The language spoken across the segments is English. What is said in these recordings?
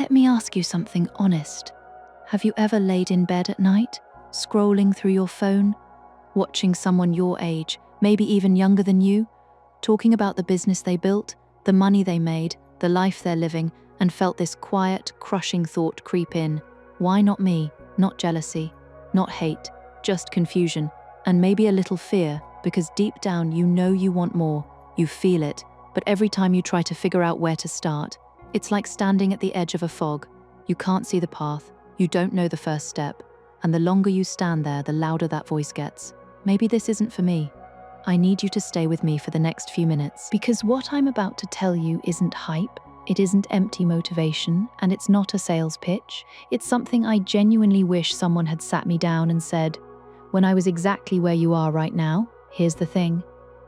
Let me ask you something honest. Have you ever laid in bed at night, scrolling through your phone, watching someone your age, maybe even younger than you, talking about the business they built, the money they made, the life they're living, and felt this quiet, crushing thought creep in? Why not me? Not jealousy, not hate, just confusion, and maybe a little fear, because deep down you know you want more, you feel it, but every time you try to figure out where to start, it's like standing at the edge of a fog. You can't see the path, you don't know the first step, and the longer you stand there, the louder that voice gets. Maybe this isn't for me. I need you to stay with me for the next few minutes, because what I'm about to tell you isn't hype, it isn't empty motivation, and it's not a sales pitch. It's something I genuinely wish someone had sat me down and said, when I was exactly where you are right now, here's the thing.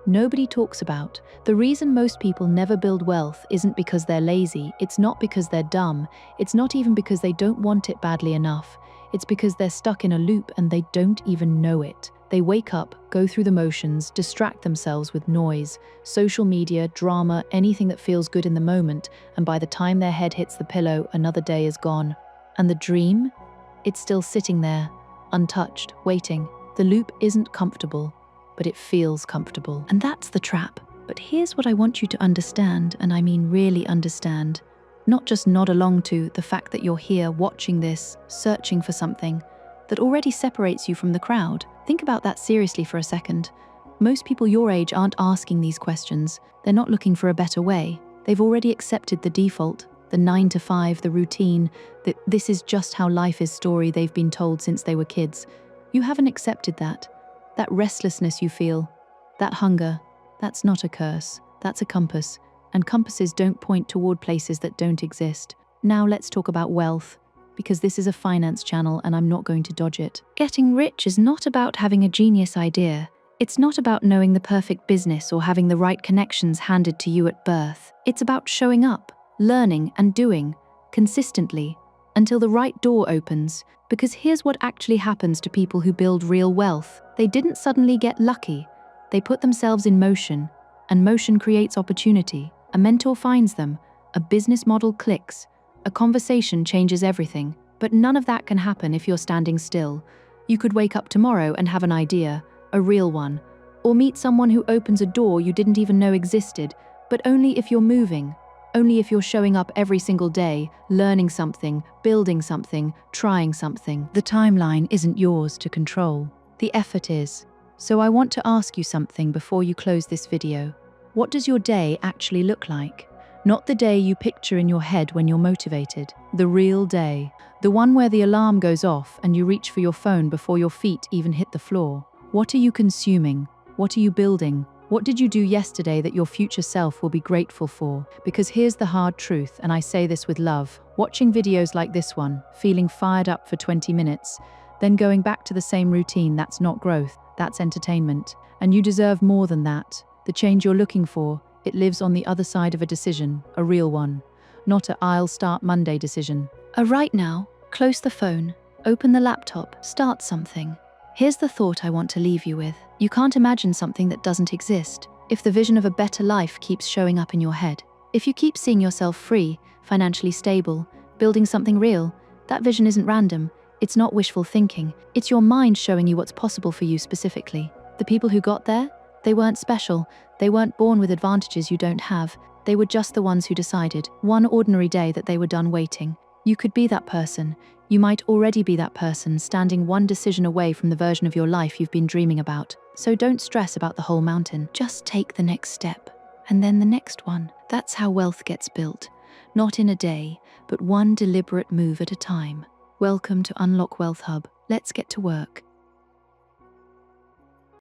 Nobody talks about. The reason most people never build wealth isn't because they're lazy, it's not because they're dumb, it's not even because they don't want it badly enough. It's because they're stuck in a loop and they don't even know it. They wake up, go through the motions, distract themselves with noise, social media, drama, anything that feels good in the moment, and by the time their head hits the pillow, another day is gone. And the dream? It's still sitting there, untouched, waiting. The loop isn't comfortable, but it feels comfortable. And that's the trap. But here's what I want you to understand, and I mean really understand. Not just nod along to the fact that you're here watching this, searching for something that already separates you from the crowd. Think about that seriously for a second. Most people your age aren't asking these questions. They're not looking for a better way. They've already accepted the default, the 9 to 5, the routine, that this is just how life is story they've been told since they were kids. You haven't accepted that. That restlessness you feel, that hunger, that's not a curse, that's a compass. And compasses don't point toward places that don't exist. Now let's talk about wealth, because this is a finance channel and I'm not going to dodge it. Getting rich is not about having a genius idea. It's not about knowing the perfect business or having the right connections handed to you at birth. It's about showing up, learning and doing, consistently, until the right door opens. Because here's what actually happens to people who build real wealth. They didn't suddenly get lucky. They put themselves in motion, and motion creates opportunity. A mentor finds them, a business model clicks, a conversation changes everything. But none of that can happen if you're standing still. You could wake up tomorrow and have an idea, a real one, or meet someone who opens a door you didn't even know existed, but only if you're moving, only if you're showing up every single day, learning something, building something, trying something. The timeline isn't yours to control. The effort is. So I want to ask you something before you close this video. What does your day actually look like? Not the day you picture in your head when you're motivated. The real day. The one where the alarm goes off and you reach for your phone before your feet even hit the floor. What are you consuming? What are you building? What did you do yesterday that your future self will be grateful for? Because here's the hard truth, and I say this with love. Watching videos like this one, feeling fired up for 20 minutes, then going back to the same routine, that's not growth, that's entertainment. And you deserve more than that. The change you're looking for, it lives on the other side of a decision, a real one. Not a "I'll start Monday" decision. A right now, close the phone, open the laptop, start something. Here's the thought I want to leave you with. You can't imagine something that doesn't exist. If the vision of a better life keeps showing up in your head, if you keep seeing yourself free, financially stable, building something real, that vision isn't random. It's not wishful thinking. It's your mind showing you what's possible for you specifically. The people who got there, they weren't special. They weren't born with advantages you don't have. They were just the ones who decided, one ordinary day, that they were done waiting. You could be that person. You might already be that person, standing one decision away from the version of your life you've been dreaming about. So don't stress about the whole mountain. Just take the next step, and then the next one. That's how wealth gets built. Not in a day, but one deliberate move at a time. Welcome to Unlock Wealth Hub. Let's get to work.